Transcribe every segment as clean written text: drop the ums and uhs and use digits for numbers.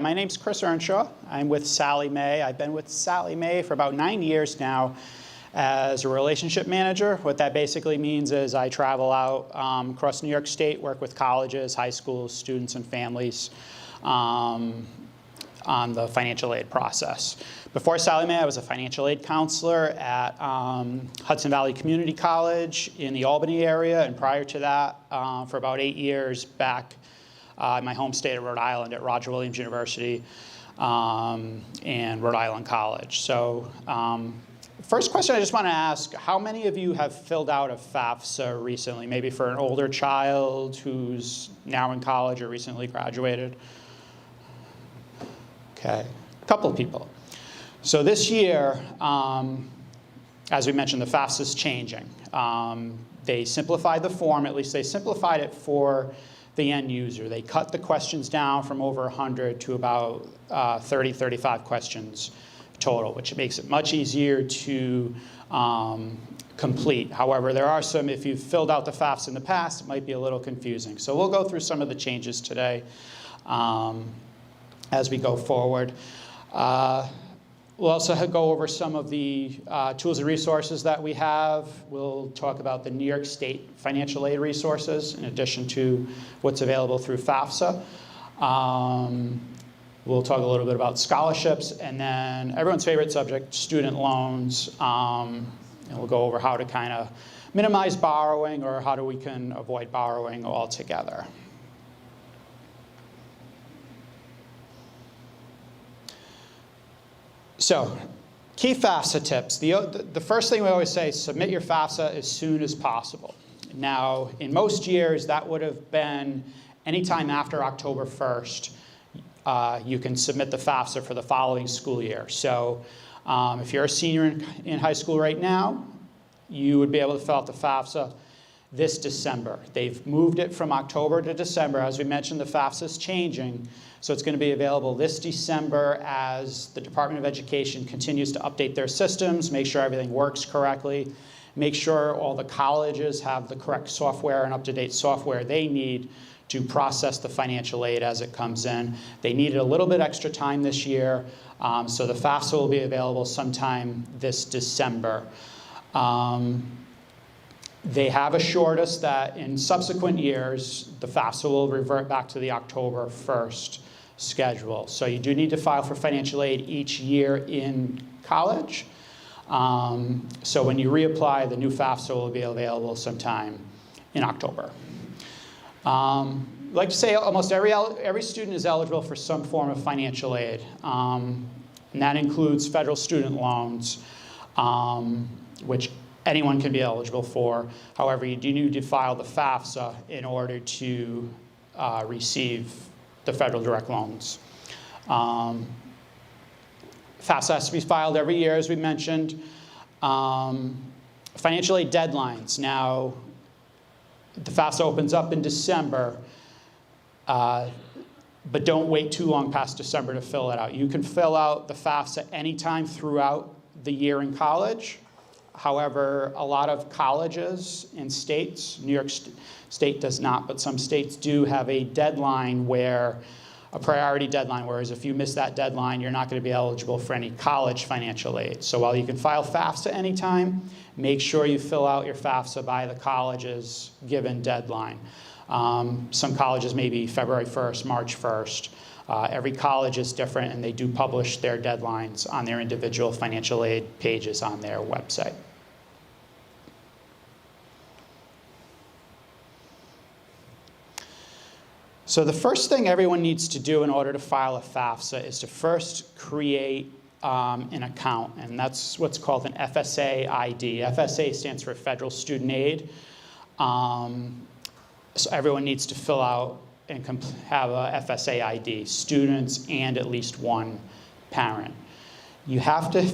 My name's Chris Earnshaw. I'm with Sallie Mae. I've been with Sallie Mae for about 9 years now as a relationship manager. What that basically means is I travel out across New York State, work with colleges, high schools, students, and families on the financial aid process. Before Sallie Mae, I was a financial aid counselor at Hudson Valley Community College in the Albany area, and prior to that, for about 8 years back in my home state of Rhode Island at Roger Williams University and Rhode Island College. So first question I just want to ask, how many of you have filled out a FAFSA recently, maybe for an older child who's now in college or recently graduated? Okay, a couple of people. So this year, as we mentioned, the FAFSA is changing. They simplified the form, at least they simplified it for the end user. They cut the questions down from over 100 to about 30, 35 questions total, which makes it much easier to complete. However, there are some, if you've filled out the FAFSA in the past, it might be a little confusing. So we'll go through some of the changes today as we go forward. We'll also go over some of the tools and resources that we have. We'll talk about the New York State financial aid resources in addition to what's available through FAFSA. We'll talk a little bit about scholarships, and then everyone's favorite subject, student loans. And we'll go over how to kind of minimize borrowing or how we can avoid borrowing altogether. So, key FAFSA tips. The first thing we always say is submit your FAFSA as soon as possible. Now, in most years, that would have been anytime after October 1st. You can submit the FAFSA for the following school year. So, if you're a senior in high school right now, you would be able to fill out the FAFSA this December. They've moved it from October to December. As we mentioned, the FAFSA is changing. So it's going to be available this December as the Department of Education continues to update their systems, make sure everything works correctly, make sure all the colleges have the correct software and up-to-date software they need to process the financial aid as it comes in. They needed a little bit extra time this year, so the FAFSA will be available sometime this December. They have assured us that in subsequent years, the FAFSA will revert back to the October 1st schedule. So you do need to file for financial aid each year in college. So when you reapply, the new FAFSA will be available sometime in October. I'd like to say almost every student is eligible for some form of financial aid. And that includes federal student loans, which anyone can be eligible for. However, you do need to file the FAFSA in order to receive the federal direct loans. FAFSA has to be filed every year, as we mentioned. Financial aid deadlines. Now, the FAFSA opens up in December, but don't wait too long past December to fill it out. You can fill out the FAFSA anytime throughout the year in college. However, a lot of colleges and states, New York State does not, but some states do have a deadline where, a priority deadline, whereas if you miss that deadline, you're not going to be eligible for any college financial aid. So while you can file FAFSA anytime, make sure you fill out your FAFSA by the college's given deadline. Some colleges may be February 1st, March 1st. Every college is different, and they do publish their deadlines on their individual financial aid pages on their website. So the first thing everyone needs to do in order to file a FAFSA is to first create an account, and that's what's called an FSA ID. FSA stands for Federal Student Aid. So everyone needs to fill out and have a FSA ID, students and at least one parent. You have to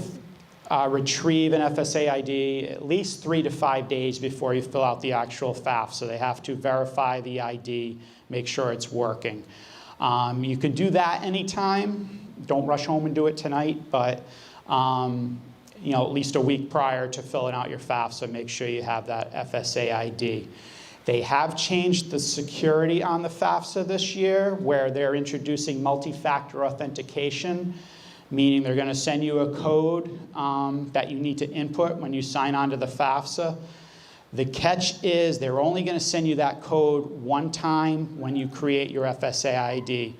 retrieve an FSA ID at least 3 to 5 days before you fill out the actual FAFSA. They have to verify the ID, make sure it's working. You can do that anytime. Don't rush home and do it tonight, but at least a week prior to filling out your FAFSA, make sure you have that FSA ID. They have changed the security on the FAFSA this year, where they're introducing multi-factor authentication, meaning they're going to send you a code that you need to input when you sign on to the FAFSA. The catch is they're only going to send you that code one time when you create your FSA ID.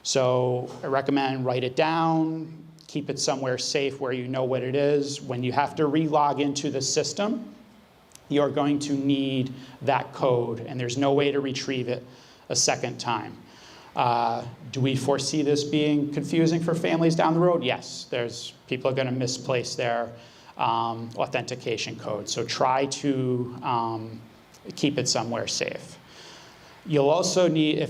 So I recommend write it down, keep it somewhere safe where you know what it is. When you have to re-log into the system, you're going to need that code, and there's no way to retrieve it a second time. Do we foresee this being confusing for families down the road? Yes, people are going to misplace their authentication code. So try to keep it somewhere safe. You'll also need,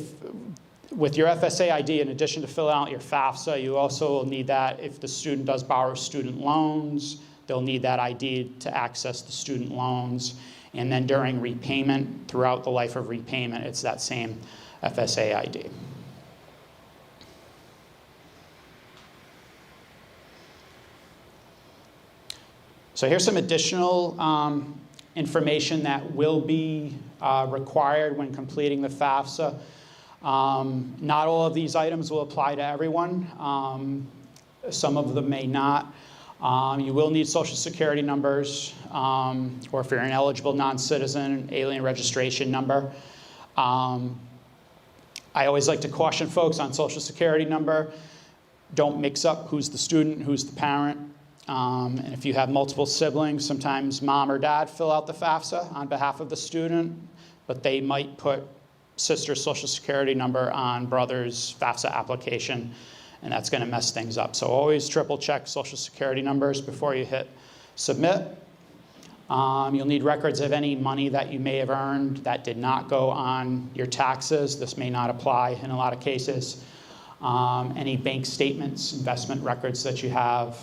with your FSA ID, in addition to filling out your FAFSA, you also will need that if the student does borrow student loans. They'll need that ID to access the student loans. And then during repayment, throughout the life of repayment, it's that same FSA ID. So here's some additional information that will be required when completing the FAFSA. Not all of these items will apply to everyone. Some of them may not. You will need social security numbers, or if you're an eligible non-citizen, alien registration number. I always like to caution folks on social security number. Don't mix up who's the student, who's the parent. And if you have multiple siblings, sometimes mom or dad fill out the FAFSA on behalf of the student, but they might put sister's social security number on brother's FAFSA application, and that's going to mess things up. So always triple check social security numbers before you hit submit. You'll need records of any money that you may have earned that did not go on your taxes. This may not apply in a lot of cases. Any bank statements, investment records that you have.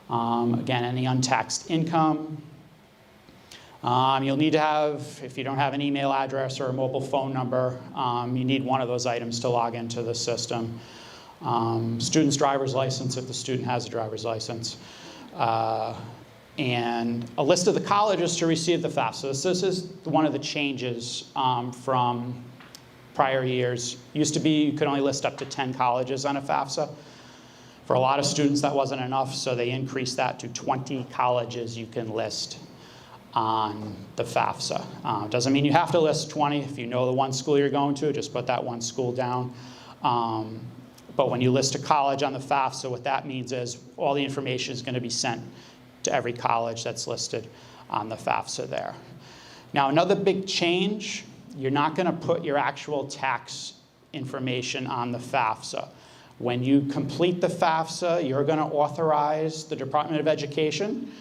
Again, any untaxed income. You'll need to have, if you don't have an email address or a mobile phone number, you need one of those items to log into the system. Student's driver's license, if the student has a driver's license. And a list of the colleges to receive the FAFSA. This is one of the changes from prior years. Used to be you could only list up to 10 colleges on a FAFSA. For a lot of students, that wasn't enough, so they increased that to 20 colleges you can list on the FAFSA. Doesn't mean you have to list 20. If you know the one school you're going to, just put that one school down. But when you list a college on the FAFSA, what that means is all the information is going to be sent to every college that's listed on the FAFSA there. Now, another big change, you're not going to put your actual tax information on the FAFSA. When you complete the FAFSA, you're going to authorize the Department of Education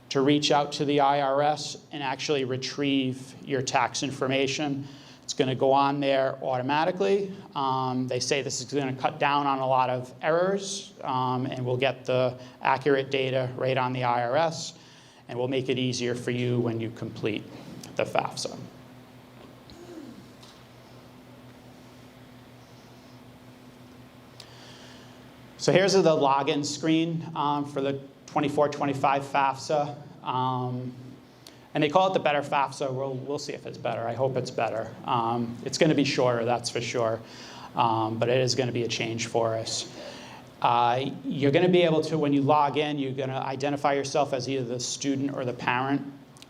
to reach out to the IRS and actually retrieve your tax information. It's going to go on there automatically. They say this is going to cut down on a lot of errors, and we'll get the accurate data right on the IRS, and we'll make it easier for you when you complete the FAFSA. So here's the login screen for the 24-25 FAFSA. And they call it the better FAFSA. We'll see if it's better. I hope it's better. It's going to be shorter, that's for sure. But it is going to be a change for us. You're going to be able to, when you log in, you're going to identify yourself as either the student or the parent.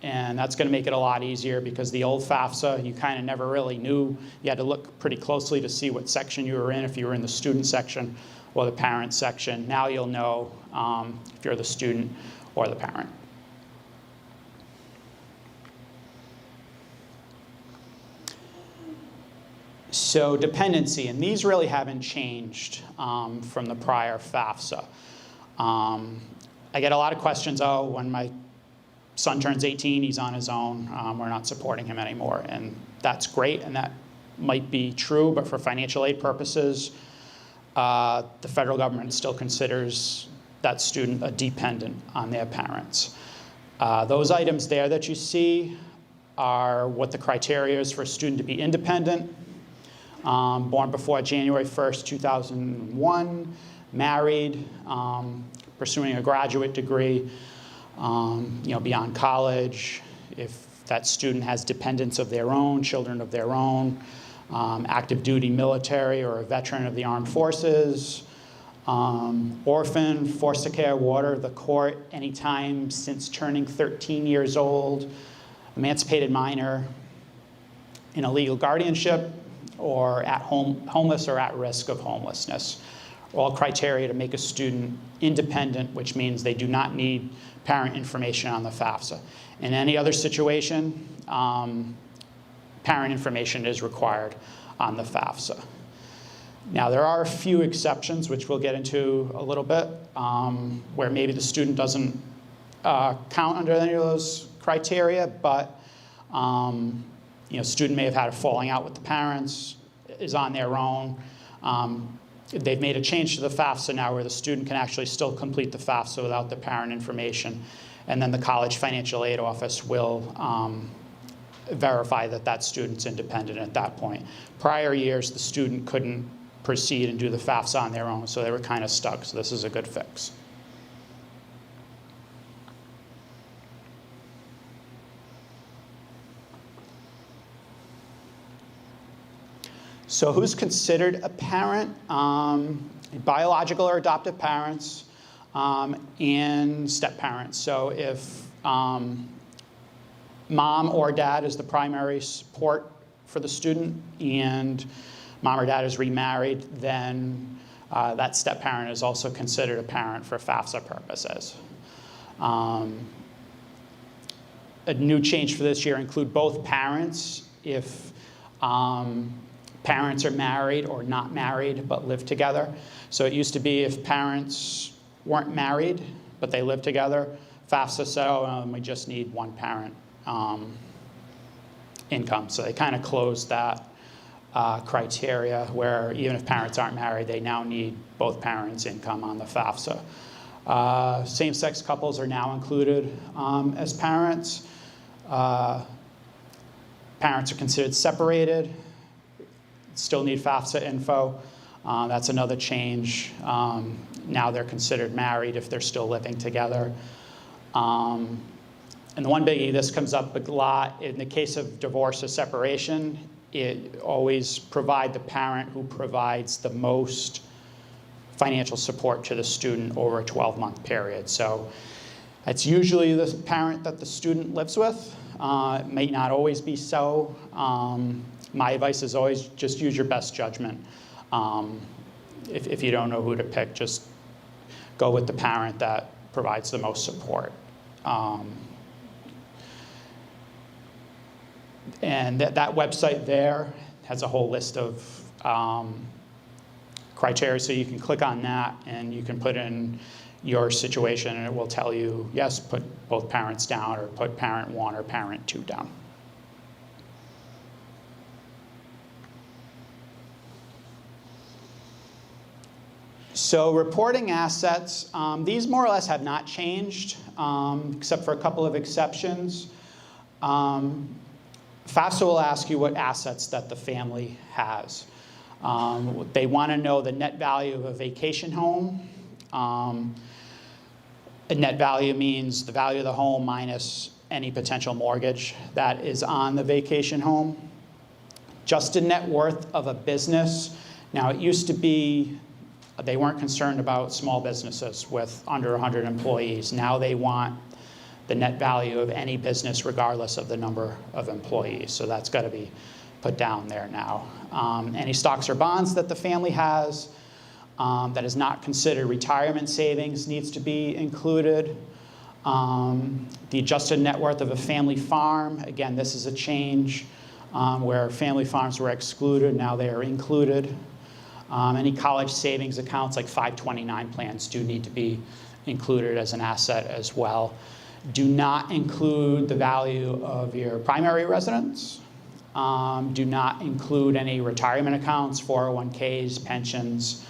And that's going to make it a lot easier because the old FAFSA, you kind of never really knew. You had to look pretty closely to see what section you were in, if you were in the student section or the parent section. Now you'll know if you're the student or the parent. So dependency, and these really haven't changed from the prior FAFSA. I get a lot of questions, oh, when my son turns 18, he's on his own, we're not supporting him anymore. And that's great, and that might be true, but for financial aid purposes, the federal government still considers that student a dependent on their parents. Those items there that you see are what the criteria is for a student to be independent, born before January 1st, 2001, married, pursuing a graduate degree, beyond college. If that student has dependents of their own, children of their own, active duty military or a veteran of the armed forces, orphan, foster care, ward of the court, anytime since turning 13 years old, emancipated minor, in a legal guardianship, or homeless or at risk of homelessness. All criteria to make a student independent, which means they do not need parent information on the FAFSA. In any other situation, parent information is required on the FAFSA. Now, there are a few exceptions, which we'll get into a little bit, where maybe the student doesn't count under any of those criteria, but student may have had a falling out with the parents, is on their own. They've made a change to the FAFSA now where the student can actually still complete the FAFSA without the parent information. And then the college financial aid office will verify that that student's independent at that point. Prior years, the student couldn't proceed and do the FAFSA on their own, so they were kind of stuck. So this is a good fix. So who's considered a parent? Biological or adoptive parents and step-parents. So if mom or dad is the primary support for the student and mom or dad is remarried, then that step-parent is also considered a parent for FAFSA purposes. A new change for this year include both parents if parents are married or not married but live together. So it used to be if parents weren't married but they lived together, FAFSA said, oh, we just need one parent income. So they kind of closed that criteria where even if parents aren't married, they now need both parents' income on the FAFSA. Same-sex couples are now included as parents. Parents are considered separated. Still need FAFSA info. That's another change. Now they're considered married if they're still living together. And the one biggie, this comes up a lot, in the case of divorce or separation, it always provide the parent who provides the most financial support to the student over a 12-month period. So it's usually the parent that the student lives with. It may not always be so. My advice is always just use your best judgment. If you don't know who to pick, just go with the parent that provides the most support. And that website there has a whole list of criteria, so you can click on that and you can put in your situation and it will tell you, yes, put both parents down, or put parent 1 or parent 2 down. So reporting assets, these more or less have not changed, except for a couple of exceptions. FAFSA will ask you what assets that the family has. They want to know the net value of a vacation home. A net value means the value of the home minus any potential mortgage that is on the vacation home. Just a net worth of a business. Now, it used to be they weren't concerned about small businesses with under 100 employees. Now they want the net value of any business regardless of the number of employees. So that's got to be put down there now. Any stocks or bonds that the family has that is not considered retirement savings needs to be included. The adjusted net worth of a family farm, again, this is a change where family farms were excluded, now they are included. Any college savings accounts like 529 plans do need to be included as an asset as well. Do not include the value of your primary residence. Do not include any retirement accounts, 401ks, pensions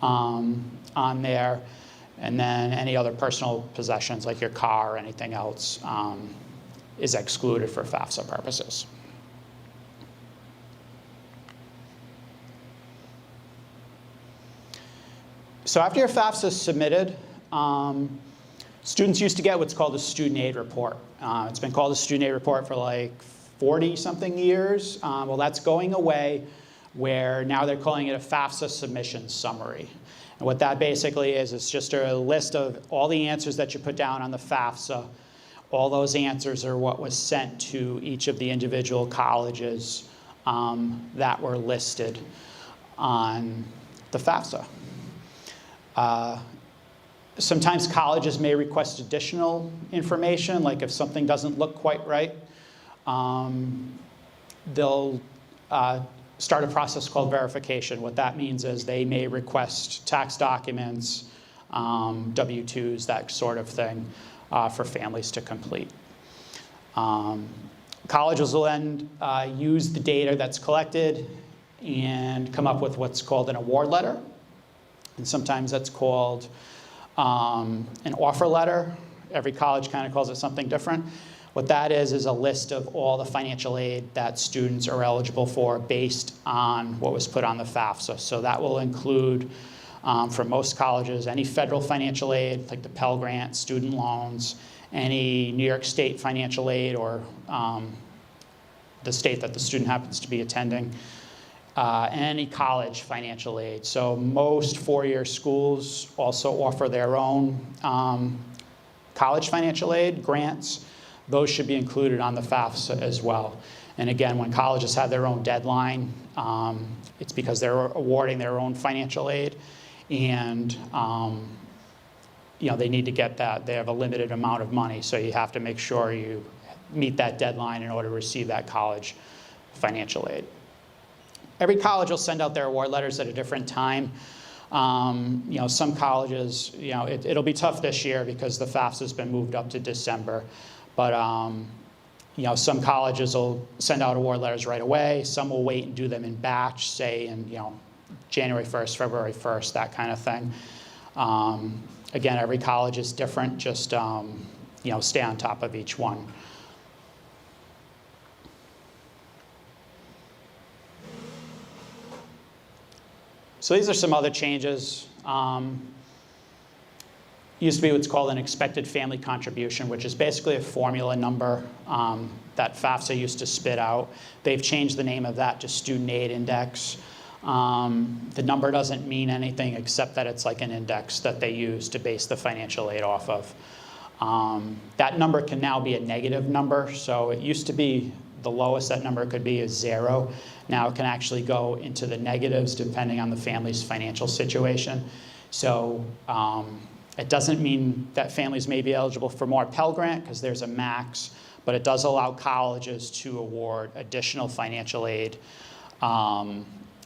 on there. And then any other personal possessions like your car or anything else is excluded for FAFSA purposes. So after your FAFSA is submitted, Students used to get what's called a student aid report. It's been called a student aid report for like 40-something years. Well, that's going away, where now they're calling it a FAFSA submission summary. And what that basically is, it's just a list of all the answers that you put down on the FAFSA. All those answers are what was sent to each of the individual colleges that were listed on the FAFSA. Sometimes colleges may request additional information, like if something doesn't look quite right, they'll start a process called verification. What that means is they may request tax documents, W-2s, that sort of thing, for families to complete. Colleges will then use the data that's collected and come up with what's called an award letter. And sometimes that's called an offer letter. Every college kind of calls it something different. What that is a list of all the financial aid that students are eligible for based on what was put on the FAFSA. So that will include, for most colleges, any federal financial aid, like the Pell Grant, student loans, any New York State financial aid, or the state that the student happens to be attending, and any college financial aid. So most four-year schools also offer their own college financial aid grants. Those should be included on the FAFSA as well. And again, when colleges have their own deadline, it's because they're awarding their own financial aid, and they need to get that. They have a limited amount of money, so you have to make sure you meet that deadline in order to receive that college financial aid. Every college will send out their award letters at a different time. Some colleges, it'll be tough this year because the FAFSA has been moved up to December. But some colleges will send out award letters right away. Some will wait and do them in batch, say in January 1st, February 1st, that kind of thing. Again, every college is different. Just stay on top of each one. So these are some other changes. Used to be what's called an expected family contribution, which is basically a formula number that FAFSA used to spit out. They've changed the name of that to student aid index. The number doesn't mean anything except that it's like an index that they use to base the financial aid off of. That number can now be a negative number. So it used to be the lowest that number could be is 0. Now it can actually go into the negatives depending on the family's financial situation. So it doesn't mean that families may be eligible for more Pell Grant because there's a max, but it does allow colleges to award additional financial aid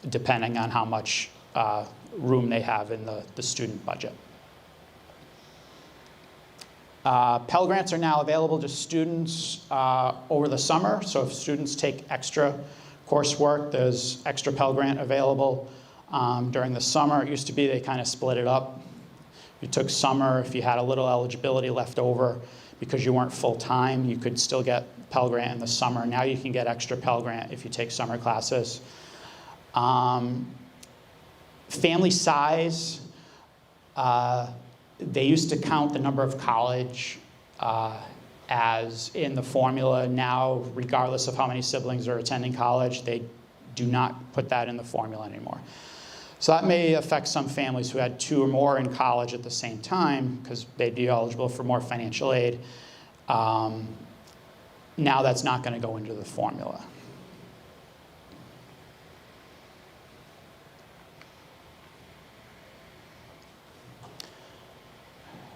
depending on how much room they have in the student budget. Pell Grants are now available to students over the summer. So if students take extra coursework, there's extra Pell Grant available during the summer. It used to be they kind of split it up. You took summer, if you had a little eligibility left over because you weren't full-time, you could still get Pell Grant in the summer. Now you can get extra Pell Grant if you take summer classes. Family size, they used to count the number of college as in the formula. Now, regardless of how many siblings are attending college, they do not put that in the formula anymore. So that may affect some families who had 2 or more in college at the same time because they'd be eligible for more financial aid. Now that's not going to go into the formula.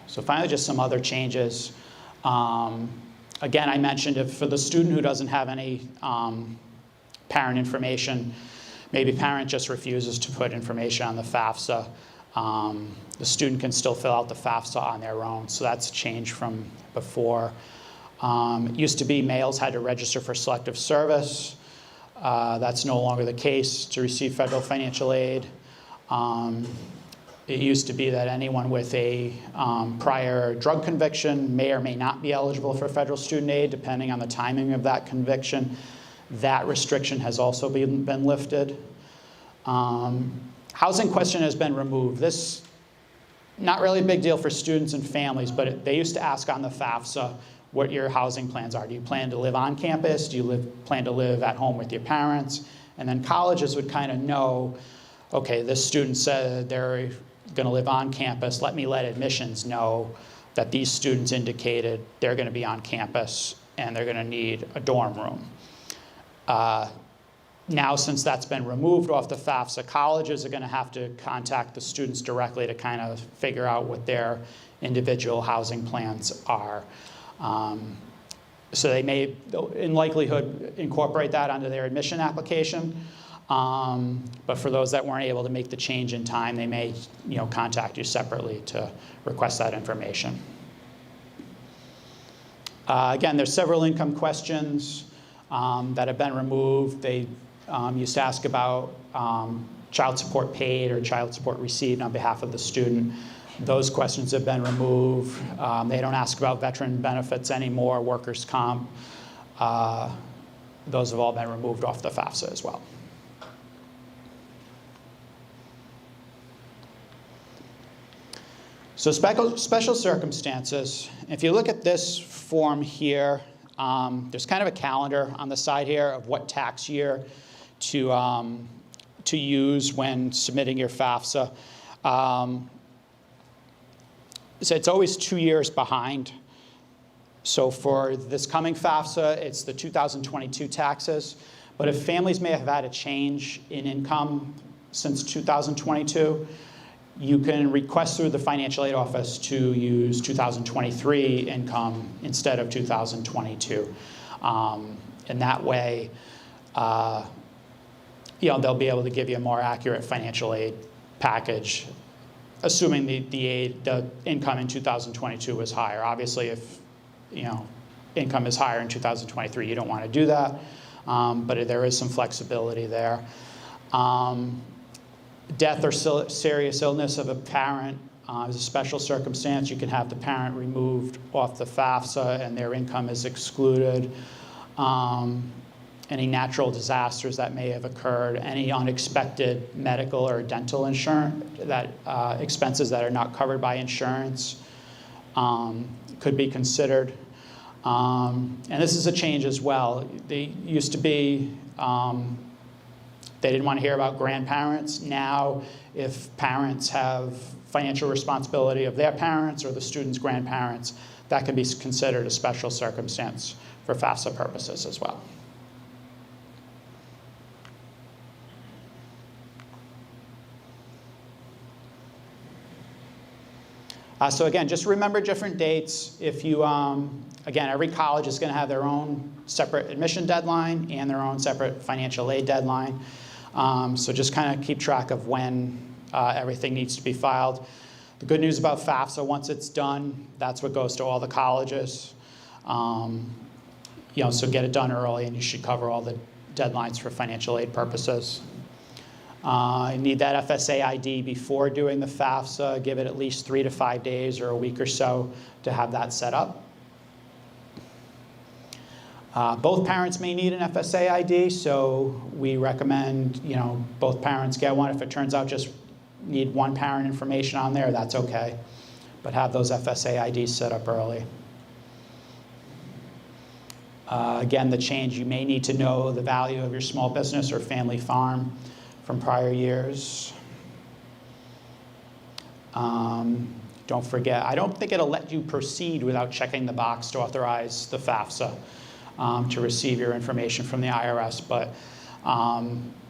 So finally, just some other changes. Again, I mentioned if for the student who doesn't have any parent information, maybe parent just refuses to put information on the FAFSA, the student can still fill out the FAFSA on their own. So that's a change from before. It used to be males had to register for selective service. That's no longer the case to receive federal financial aid. It used to be that anyone with a prior drug conviction may or may not be eligible for federal student aid, depending on the timing of that conviction. That restriction has also been lifted. Housing question has been removed. This not really a big deal for students and families, but they used to ask on the FAFSA what your housing plans are. Do you plan to live on campus? Do you plan to live at home with your parents? And then colleges would kind of know, okay, this student said they're going to live on campus. Let me let admissions know that these students indicated they're going to be on campus and they're going to need a dorm room. Now, since that's been removed off the FAFSA, colleges are going to have to contact the students directly to kind of figure out what their individual housing plans are. So they may, in likelihood, incorporate that onto their admission application. But for those that weren't able to make the change in time, they may, contact you separately to request that information. Again, there's several income questions that have been removed. They used to ask about child support paid or child support received on behalf of the student. Those questions have been removed. They don't ask about veteran benefits anymore, workers' comp. Those have all been removed off the FAFSA as well. So special circumstances. If you look at this form here, there's kind of a calendar on the side here of what tax year to use when submitting your FAFSA. So it's always 2 years behind. So for this coming FAFSA, it's the 2022 taxes. But if families may have had a change in income since 2022, you can request through the financial aid office to use 2023 income instead of 2022. And that way, they'll be able to give you a more accurate financial aid package, assuming the income in 2022 was higher. Obviously, if income is higher in 2023, you don't want to do that, but there is some flexibility there. Death or serious illness of a parent is a special circumstance. You can have the parent removed off the FAFSA and their income is excluded. Any natural disasters that may have occurred, any unexpected medical or dental insurance, expenses that are not covered by insurance could be considered. And this is a change as well. They used to be, they didn't want to hear about grandparents. Now, if parents have financial responsibility of their parents or the student's grandparents, that can be considered a special circumstance for FAFSA purposes as well. So again, just remember different dates. If you, again, every college is going to have their own separate admission deadline and their own separate financial aid deadline. So just kind of keep track of when everything needs to be filed. The good news about FAFSA, once it's done, that's what goes to all the colleges. So get it done early, and you should cover all the deadlines for financial aid purposes. You need that FSA ID before doing the FAFSA. Give it at least 3 to 5 days or a week or so to have that set up. Both parents may need an FSA ID, so we recommend both parents get one. If it turns out just need one parent information on there, that's okay. But have those FSA IDs set up early. Again, the change, you may need to know the value of your small business or family farm from prior years. Don't forget, I don't think it'll let you proceed without checking the box to authorize the FAFSA to receive your information from the IRS, but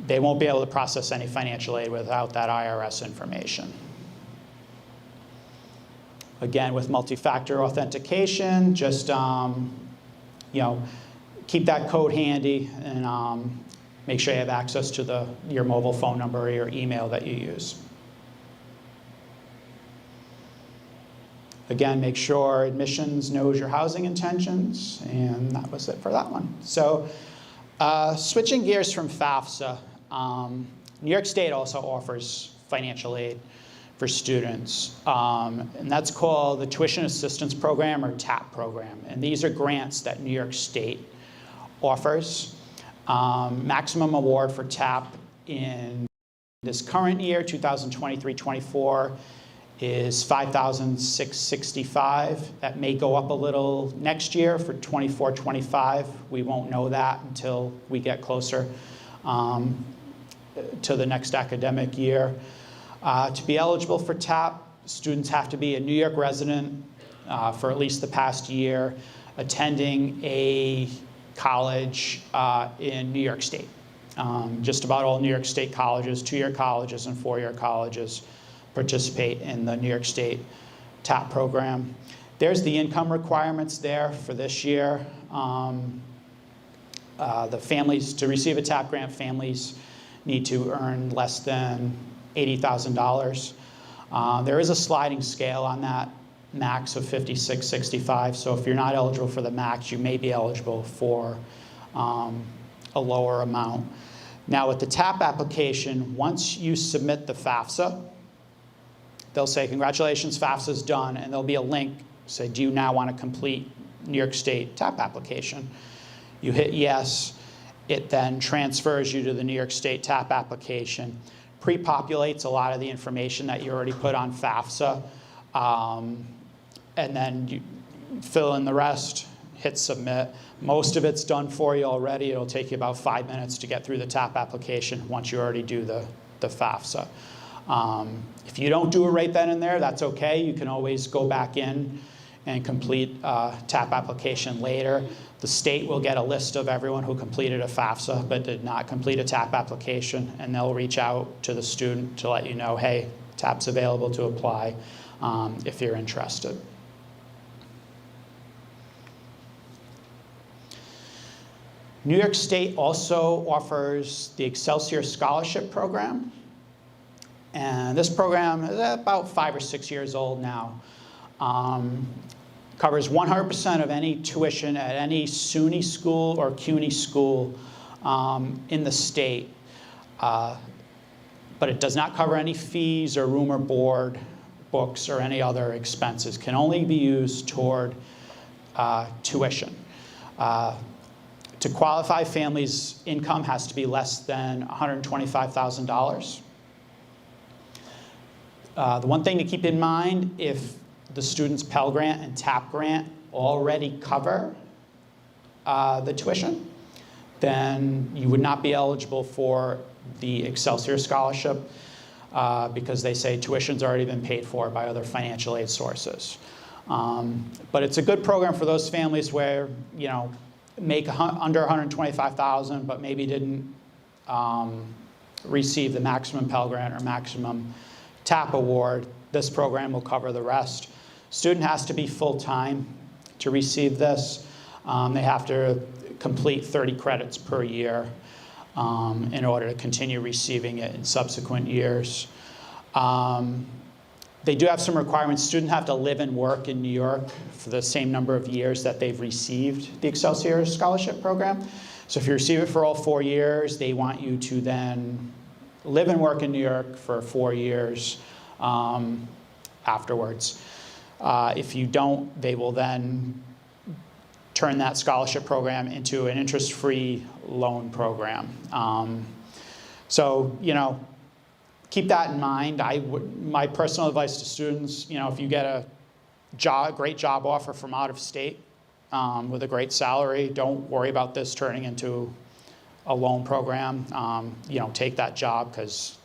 they won't be able to process any financial aid without that IRS information. Again, with multi-factor authentication, just keep that code handy and make sure you have access to your mobile phone number or your email that you use. Again, make sure admissions knows your housing intentions, and that was it for that one. So switching gears from FAFSA, New York State also offers financial aid for students, and that's called the Tuition Assistance Program, or TAP program. And these are grants that New York State offers. Maximum award for TAP in this current year, 2023-24, is $5,665. That may go up a little next year for 24-25. We won't know that until we get closer to the next academic year. To be eligible for TAP, students have to be a New York resident for at least the past year, attending a college in New York State. Just about all New York State colleges, 2-year colleges and 4-year colleges, participate in the New York State TAP program. There's the income requirements there for this year. The families, to receive a TAP grant, families need to earn less than $80,000. There is a sliding scale on that max of $56,665. So if you're not eligible for the max, you may be eligible for a lower amount. Now with the TAP application, once you submit the FAFSA, they'll say, congratulations, FAFSA's done, and there'll be a link, say, do you now want to complete New York State TAP application? You hit yes, it then transfers you to the New York State TAP application, pre-populates a lot of the information that you already put on FAFSA, and then you fill in the rest, hit submit. Most of it's done for you already. It'll take you about 5 minutes to get through the TAP application once you already do the FAFSA. If you don't do it right then and there, that's okay. You can always go back in and complete TAP application later. The state will get a list of everyone who completed a FAFSA but did not complete a TAP application, and they'll reach out to the student to let you know, hey, TAP's available to apply if you're interested. New York State also offers the Excelsior Scholarship Program. And this program is about 5 or 6 years old now. Covers 100% of any tuition at any SUNY school or CUNY school in the state. But it does not cover any fees or room or board, books, or any other expenses. Can only be used toward tuition. To qualify, families' income has to be less than $125,000. The one thing to keep in mind, if the student's Pell Grant and TAP Grant already cover the tuition, then you would not be eligible for the Excelsior Scholarship because they say tuition's already been paid for by other financial aid sources. But it's a good program for those families where, you know, make under $125,000 but maybe didn't receive the maximum Pell Grant or maximum TAP award. This program will cover the rest. Student has to be full-time to receive this. They have to complete 30 credits per year in order to continue receiving it in subsequent years. They do have some requirements. Students have to live and work in New York for the same number of years that they've received the Excelsior Scholarship Program. So if you receive it for all 4 years, they want you to then live and work in New York for 4 years afterwards. If you don't, they will then turn that scholarship program into an interest-free loan program. So, you know, keep that in mind. My personal advice to students, you know, if you get a great job offer from out of state with a great salary, don't worry about this turning into a loan program. You know, take that job because,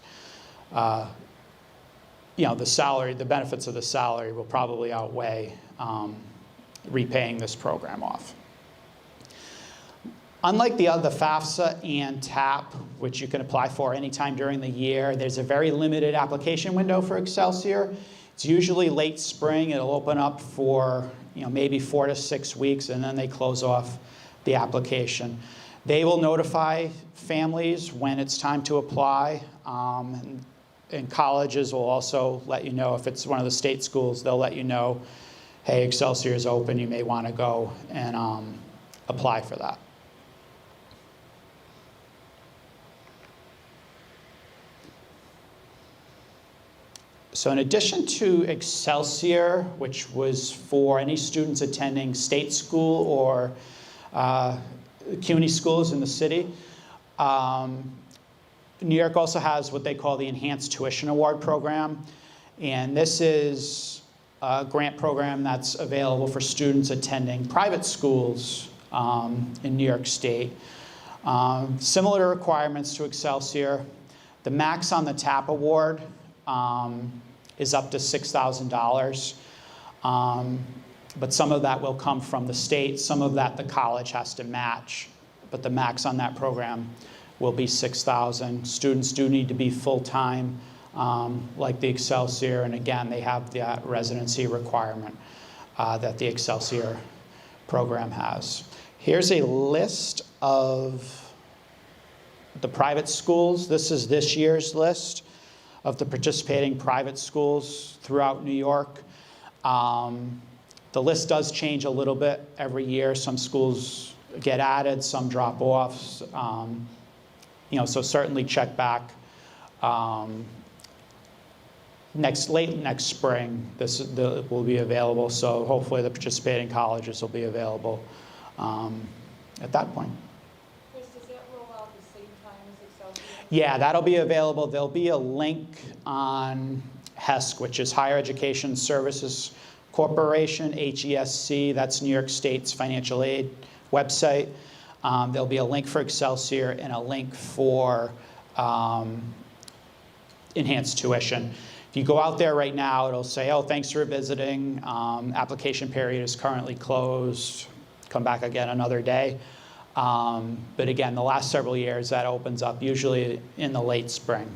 you know, the salary, the benefits of the salary will probably outweigh repaying this program off. Unlike the other FAFSA and TAP, which you can apply for anytime during the year, there's a very limited application window for Excelsior. It's usually late spring. It'll open up for, you know, maybe 4 to 6 weeks, and then they close off the application. They will notify families when it's time to apply, and colleges will also let you know. If it's one of the state schools, they'll let you know, hey, Excelsior is open, you may want to go and apply for that. So in addition to Excelsior, which was for any students attending state school or CUNY schools in the city, New York also has what they call the Enhanced Tuition Award Program. And this is a grant program that's available for students attending private schools in New York State. Similar requirements to Excelsior. The max on the TAP award is up to $6,000. But some of that will come from the state. Some of that the college has to match. But the max on that program will be $6,000. Students do need to be full-time, like the Excelsior. And again, they have that residency requirement that the Excelsior program has. Here's a list of the private schools. This is this year's list of the participating private schools throughout New York. The list does change a little bit every year. Some schools get added, some drop off. So certainly check back late next spring. This will be available. So hopefully the participating colleges will be available at that point. Chris, does that roll out the same time as Excelsior? Yeah, that'll be available. There'll be a link on HESC, which is Higher Education Services Corporation, HESC. That's New York State's financial aid website. There'll be a link for Excelsior and a link for enhanced tuition. If you go out there right now, it'll say, oh, thanks for visiting. Application period is currently closed. Come back again another day. But again, the last several years, that opens up usually in the late spring.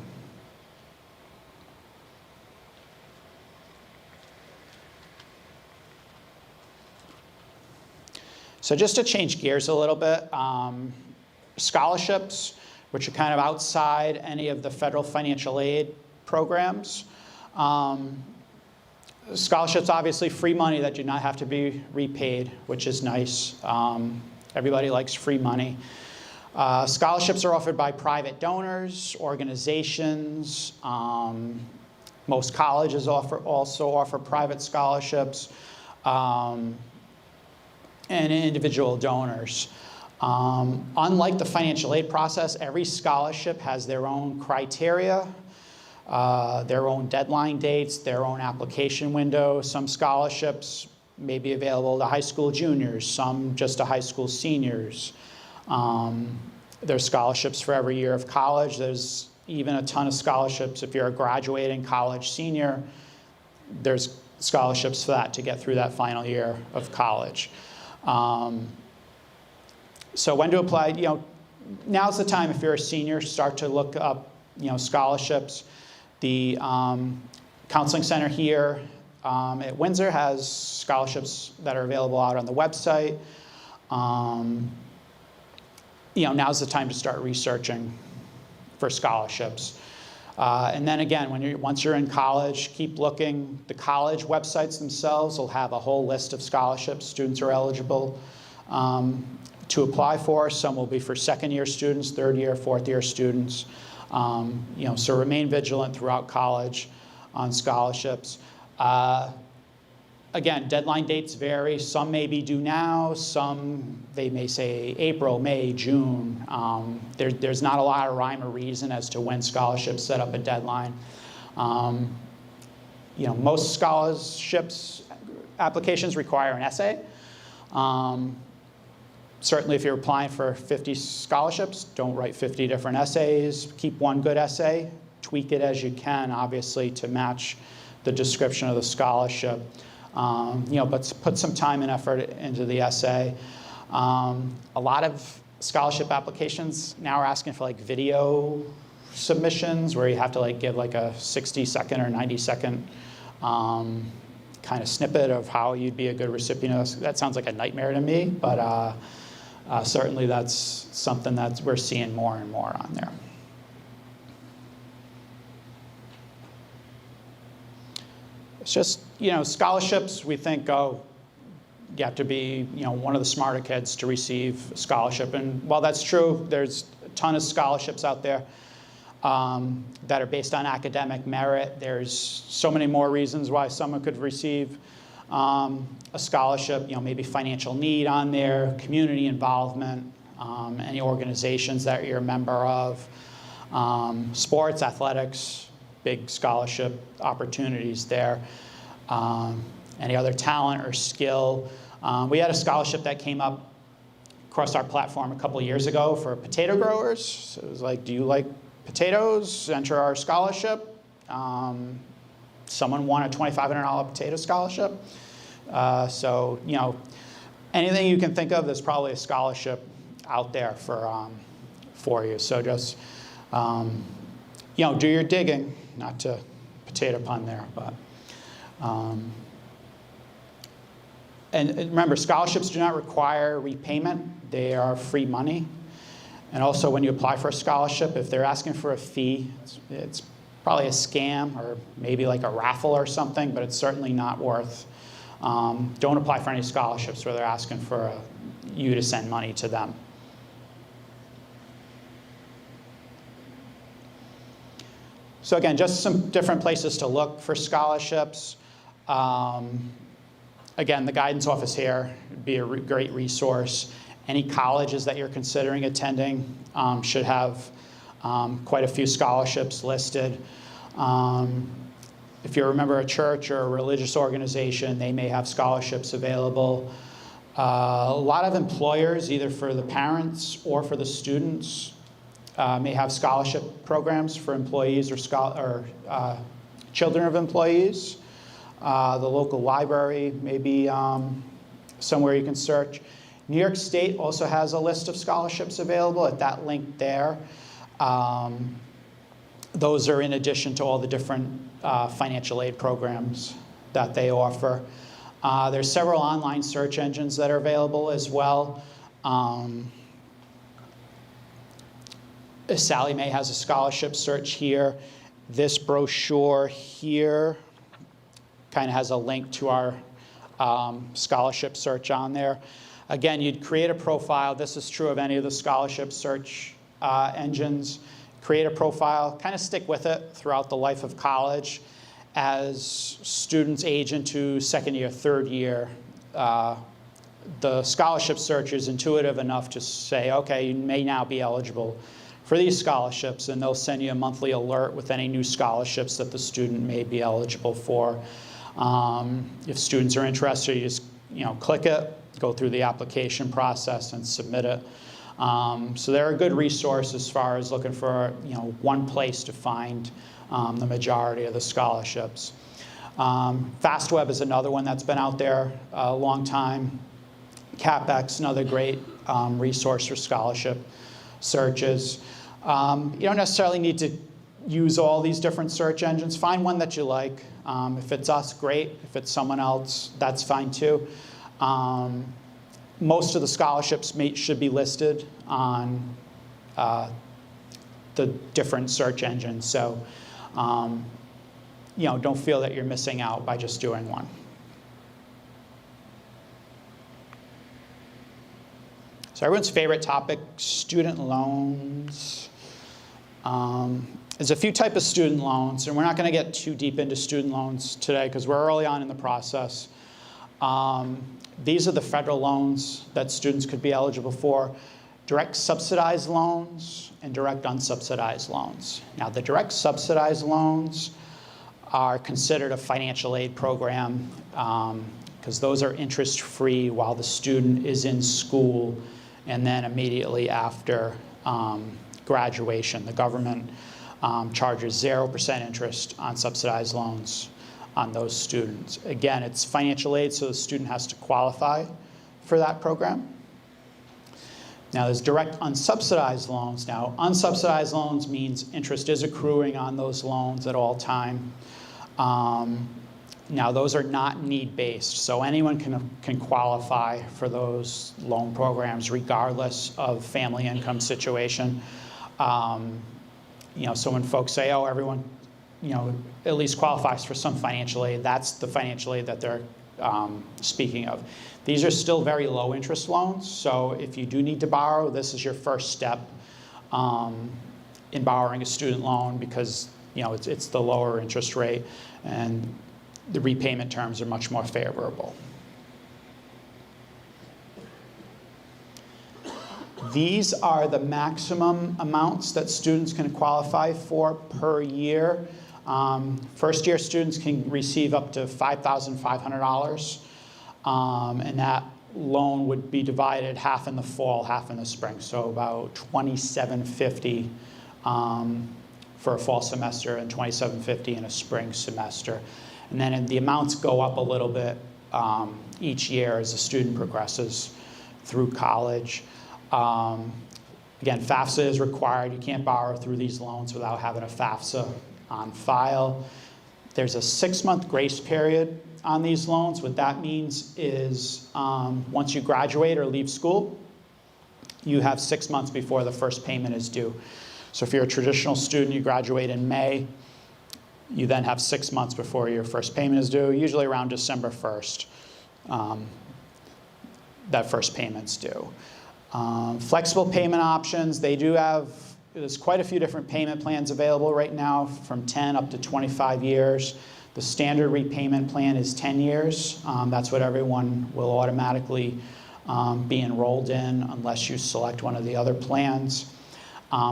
So just to change gears a little bit, scholarships, which are kind of outside any of the federal financial aid programs. Scholarships, obviously free money that do not have to be repaid, which is nice. Everybody likes free money. Scholarships are offered by private donors, organizations. Most colleges also offer private scholarships. And individual donors. Unlike the financial aid process, every scholarship has their own criteria, their own deadline dates, their own application window. Some scholarships may be available to high school juniors, some just to high school seniors. There's scholarships for every year of college. There's even a ton of scholarships if you're a graduating college senior. There's scholarships for that to get through that final year of college. So when to apply, now's the time if you're a senior, start to look up, scholarships. The counseling center here at Windsor has scholarships that are available out on the website. Now's the time to start researching for scholarships. And then again, once you're in college, keep looking. The college websites themselves will have a whole list of scholarships students are eligible to apply for. Some will be for second-year students, third-year, fourth-year students. So remain vigilant throughout college on scholarships. Again, deadline dates vary. Some may be due now. Some, they may say April, May, June. There's not a lot of rhyme or reason as to when scholarships set up a deadline. Most scholarships applications require an essay. Certainly if you're applying for 50 scholarships, don't write 50 different essays. Keep one good essay. Tweak it as you can, obviously, to match the description of the scholarship. But put some time and effort into the essay. A lot of scholarship applications now are asking for video submissions where you have to give a 60-second or 90-second kind of snippet of how you'd be a good recipient. That sounds like a nightmare to me, but certainly that's something that we're seeing more and more on there. It's just, scholarships, we think, you have to be, one of the smarter kids to receive a scholarship. And while that's true, there's a ton of scholarships out there that are based on academic merit. There's so many more reasons why someone could receive a scholarship, maybe financial need on there, community involvement, any organizations that you're a member of, sports, athletics, big scholarship opportunities there. Any other talent or skill. We had a scholarship that came up across our platform a couple years ago for potato growers. So it was like, do you like potatoes? Enter our scholarship. Someone won a $2,500 potato scholarship. So, you know, anything you can think of, there's probably a scholarship out there for you. So just, you know, do your digging. Not to potato pun there, but. And remember, scholarships do not require repayment. They are free money. And also, when you apply for a scholarship, if they're asking for a fee, it's probably a scam or maybe like a raffle or something, but it's certainly not worth. Don't apply for any scholarships where they're asking for you to send money to them. So again, just some different places to look for scholarships. Again, the guidance office here would be a great resource. Any colleges that you're considering attending should have quite a few scholarships listed. If you're a member of a church or a religious organization, they may have scholarships available. A lot of employers, either for the parents or for the students, may have scholarship programs for employees or children of employees. The local library may be somewhere you can search. New York State also has a list of scholarships available at that link there. Those are in addition to all the different financial aid programs that they offer. There's several online search engines that are available as well. Sally Mae has a scholarship search here. This brochure here kind of has a link to our scholarship search on there. Again, you'd create a profile. This is true of any of the scholarship search engines. Create a profile, kind of stick with it throughout the life of college. As students age into second year, third year, the scholarship search is intuitive enough to say, okay, you may now be eligible for these scholarships, and they'll send you a monthly alert with any new scholarships that the student may be eligible for. If students are interested, you just click it, go through the application process, and submit it. So they're a good resource as far as looking for one place to find the majority of the scholarships. FastWeb is another one that's been out there a long time. CapEx, another great resource for scholarship searches. You don't necessarily need to use all these different search engines. Find one that you like. If it's us, great. If it's someone else, that's fine too. Most of the scholarships should be listed on the different search engines. So, don't feel that you're missing out by just doing one. So everyone's favorite topic, student loans. There's a few types of student loans, and we're not going to get too deep into student loans today because we're early on in the process. These are the federal loans that students could be eligible for. Direct subsidized loans and direct unsubsidized loans. Now, the direct subsidized loans are considered a financial aid program because those are interest-free while the student is in school, and then immediately after graduation, the government charges 0% interest on subsidized loans on those students. Again, it's financial aid, so the student has to qualify for that program. Now, there's direct unsubsidized loans. Now, unsubsidized loans means interest is accruing on those loans at all time. Now, those are not need-based, so anyone can qualify for those loan programs regardless of family income situation. So when folks say, oh, everyone at least qualifies for some financial aid, that's the financial aid that they're speaking of. These are still very low interest loans, so if you do need to borrow, this is your first step in borrowing a student loan because it's the lower interest rate and the repayment terms are much more favorable. These are the maximum amounts that students can qualify for per year. First-year students can receive up to $5,500, and that loan would be divided half in the fall, half in the spring, so about $2,750 for a fall semester and $2,750 in a spring semester. And then the amounts go up a little bit each year as the student progresses through college. Again, FAFSA is required. You can't borrow through these loans without having a FAFSA on file. There's a 6-month grace period on these loans. What that means is once you graduate or leave school, you have 6 months before the first payment is due. So if you're a traditional student, you graduate in May, you then have 6 months before your first payment is due, usually around December 1st. That first payment's due. Flexible payment options, there's quite a few different payment plans available right now, from 10 up to 25 years. The standard repayment plan is 10 years. That's what everyone will automatically be enrolled in unless you select one of the other plans.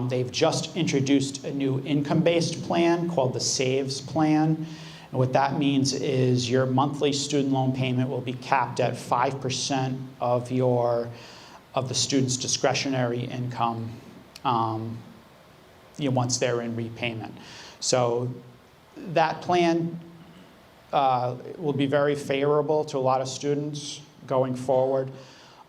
They've just introduced a new income-based plan called the SAVES plan. And what that means is your monthly student loan payment will be capped at 5% of the student's discretionary income once they're in repayment. So that plan will be very favorable to a lot of students going forward,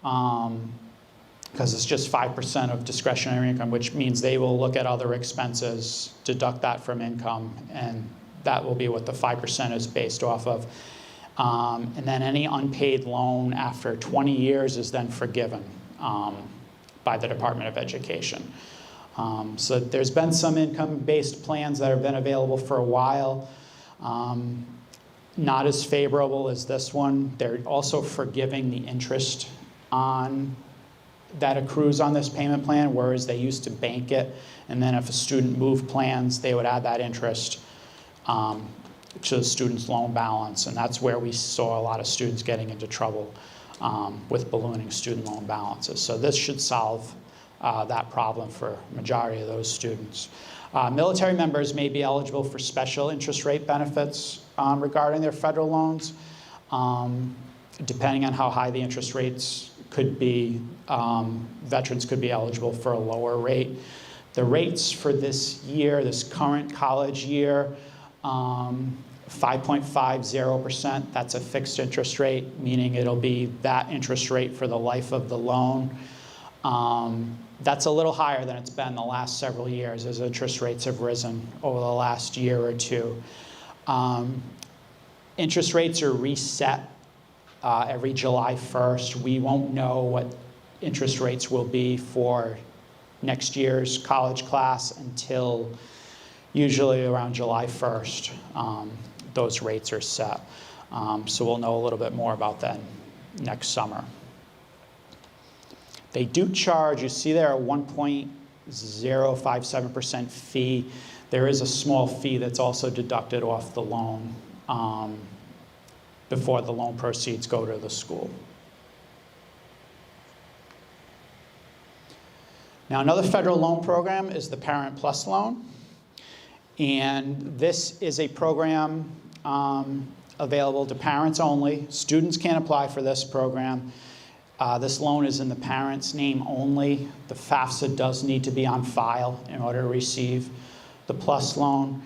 because it's just 5% of discretionary income, which means they will look at other expenses, deduct that from income, and that will be what the 5% is based off of. And then any unpaid loan after 20 years is then forgiven by the Department of Education. So there's been some income-based plans that have been available for a while. Not as favorable as this one. They're also forgiving the interest that accrues on this payment plan, whereas they used to bank it, and then if a student moved plans, they would add that interest to the student's loan balance, and that's where we saw a lot of students getting into trouble with ballooning student loan balances. So this should solve that problem for a majority of those students. Military members may be eligible for special interest rate benefits regarding their federal loans. Depending on how high the interest rates could be, veterans could be eligible for a lower rate. The rates for this year, this current college year, 5.50%, that's a fixed interest rate, meaning it'll be that interest rate for the life of the loan. That's a little higher than it's been the last several years as interest rates have risen over the last year or two. Interest rates are reset every July 1st. We won't know what interest rates will be for next year's college class until usually around July 1st. Those rates are set. So we'll know a little bit more about that next summer. They do charge, you see there, a 1.057% fee. There is a small fee that's also deducted off the loan before the loan proceeds go to the school. Now, another federal loan program is the Parent Plus loan. And this is a program available to parents only. Students can't apply for this program. This loan is in the parent's name only. The FAFSA does need to be on file in order to receive the Plus loan.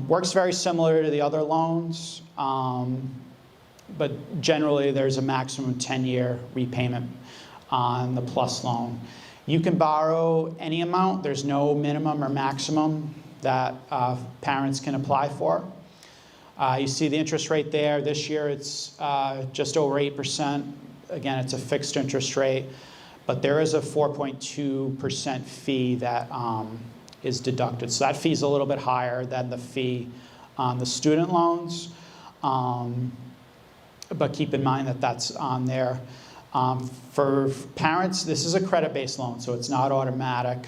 Works very similar to the other loans, but generally there's a maximum 10-year repayment on the Plus loan. You can borrow any amount. There's no minimum or maximum that parents can apply for. You see the interest rate there. This year it's just over 8%. Again, it's a fixed interest rate, but there is a 4.2% fee that is deducted. So that fee is a little bit higher than the fee on the student loans, but keep in mind that that's on there. For parents, this is a credit-based loan, so it's not automatic.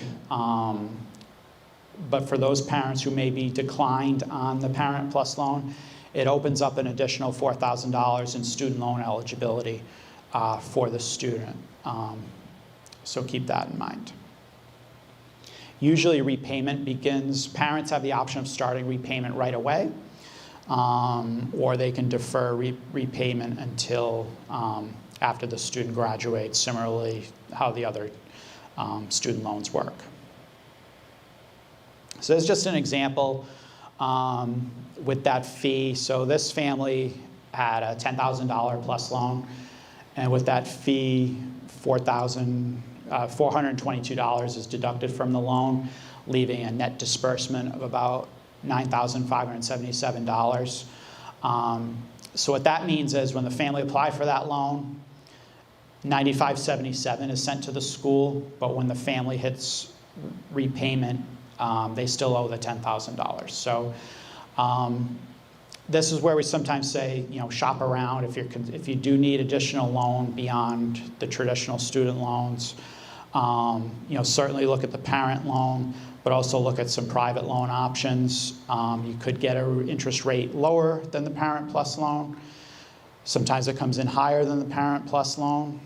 But for those parents who may be declined on the Parent Plus loan, it opens up an additional $4,000 in student loan eligibility for the student. So keep that in mind. Usually repayment begins, parents have the option of starting repayment right away, or they can defer repayment until after the student graduates, similarly how the other student loans work. So this is just an example with that fee. So this family had a $10,000 plus loan, and with that fee, $422 is deducted from the loan, leaving a net disbursement of about $9,577. So what that means is when the family applied for that loan, $9,577 is sent to the school, but when the family hits repayment, they still owe the $10,000. So this is where we sometimes say, shop around if you do need additional loan beyond the traditional student loans. Certainly look at the parent loan, but also look at some private loan options. You could get an interest rate lower than the Parent Plus loan. Sometimes it comes in higher than the Parent Plus loan.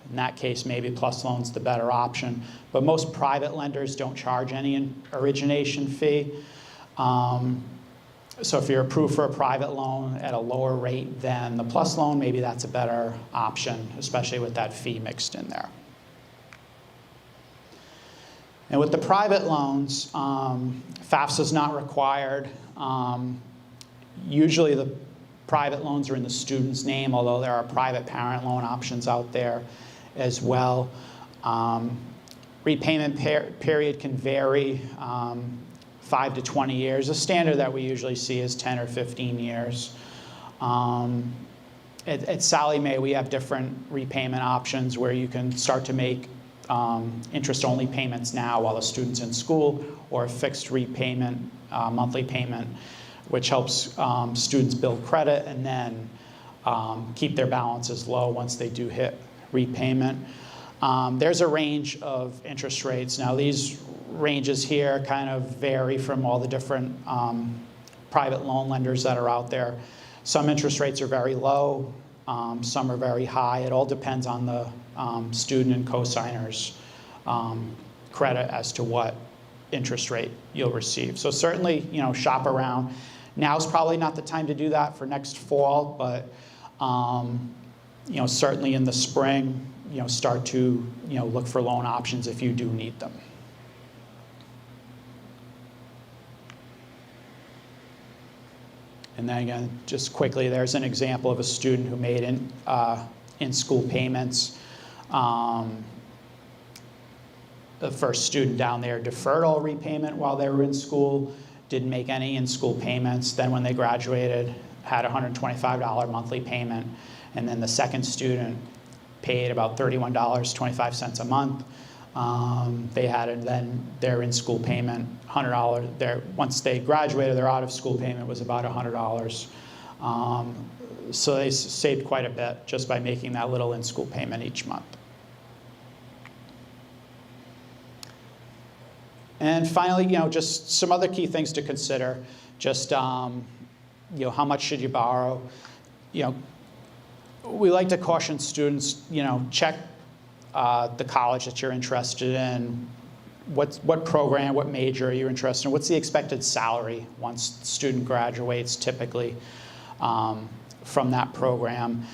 In that case, maybe Plus loan's the better option. But most private lenders don't charge any origination fee. So if you're approved for a private loan at a lower rate than the Plus loan, maybe that's a better option, especially with that fee mixed in there. And with the private loans, FAFSA is not required. Usually the private loans are in the student's name, although there are private parent loan options out there as well. Repayment period can vary, 5 to 20 years. The standard that we usually see is 10 or 15 years. At Sallie Mae, we have different repayment options where you can start to make interest-only payments now while the student's in school, or a fixed repayment, monthly payment, which helps students build credit and then keep their balances low once they do hit repayment. There's a range of interest rates. Now these ranges here kind of vary from all the different private loan lenders that are out there. Some interest rates are very low, some are very high. It all depends on the student and co-signer's credit as to what interest rate you'll receive. So certainly, shop around. Now's probably not the time to do that for next fall, but certainly in the spring, start to look for loan options if you do need them. And then again, just quickly, there's an example of a student who made in-school payments. The first student down there deferred all repayment while they were in school, didn't make any in-school payments. Then when they graduated, had a $125 monthly payment. And then the second student paid about $31.25 a month. They had then their in-school payment, $100. Once they graduated, their out-of-school payment was about $100. So they saved quite a bit just by making that little in-school payment each month. And finally, just some other key things to consider. Just how much should you borrow? We like to caution students, check the college that you're interested in, what program, what major you're interested in, what's the expected salary once the student graduates typically from that program.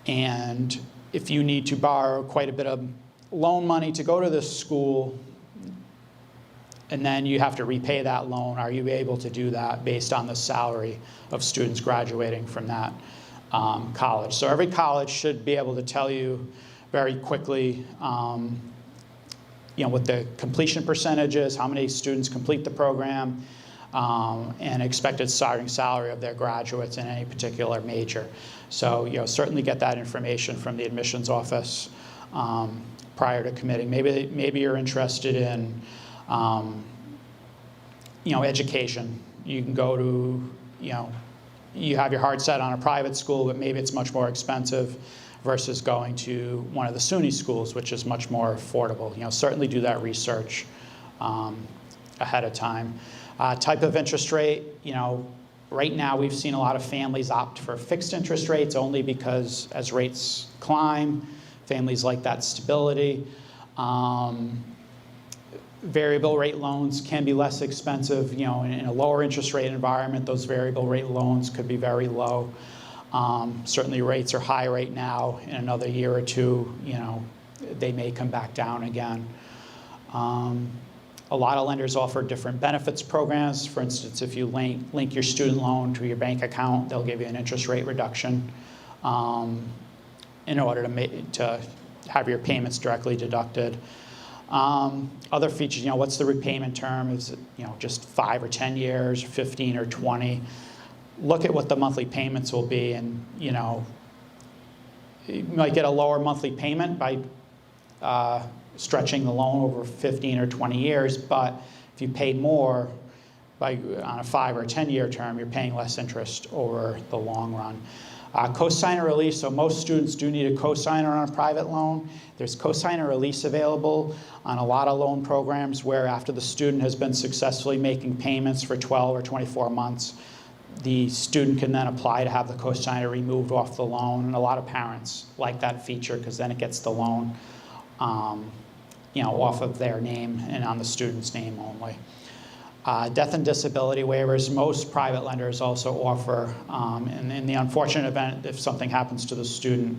And if you need to borrow quite a bit of loan money to go to this school, and then you have to repay that loan, are you able to do that based on the salary of students graduating from that college? So every college should be able to tell you very quickly what the completion percentage is, how many students complete the program, and expected starting salary of their graduates in any particular major. So certainly get that information from the admissions office prior to committing. Maybe you're interested in education. You can go to, you have your heart set on a private school, but maybe it's much more expensive versus going to one of the SUNY schools, which is much more affordable. Certainly do that research ahead of time. Type of interest rate, right now we've seen a lot of families opt for fixed interest rates only because as rates climb, families like that stability. Variable rate loans can be less expensive. You know, in a lower interest rate environment, those variable rate loans could be very low. Certainly rates are high right now. In another year or two, you know, they may come back down again. A lot of lenders offer different benefits programs. For instance, if you link your student loan to your bank account, they'll give you an interest rate reduction in order to have your payments directly deducted. Other features, you know, what's the repayment term? Is it, you know, just 5 or 10 years, 15 or 20? Look at what the monthly payments will be, and, you know, you might get a lower monthly payment by stretching the loan over 15 or 20 years, but if you paid more on a 5 or 10-year term, you're paying less interest over the long run. Cosigner release, so most students do need a cosigner on a private loan. There's cosigner release available on a lot of loan programs where after the student has been successfully making payments for 12 or 24 months, the student can then apply to have the cosigner removed off the loan. And a lot of parents like that feature because then it gets the loan you know, off of their name and on the student's name only. Death and disability waivers, most private lenders also offer, and in the unfortunate event if something happens to the student,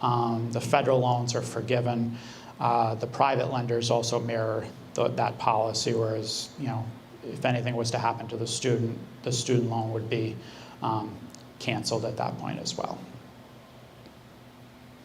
the federal loans are forgiven. The private lenders also mirror that policy, whereas, you know, if anything was to happen to the student loan would be canceled at that point as well.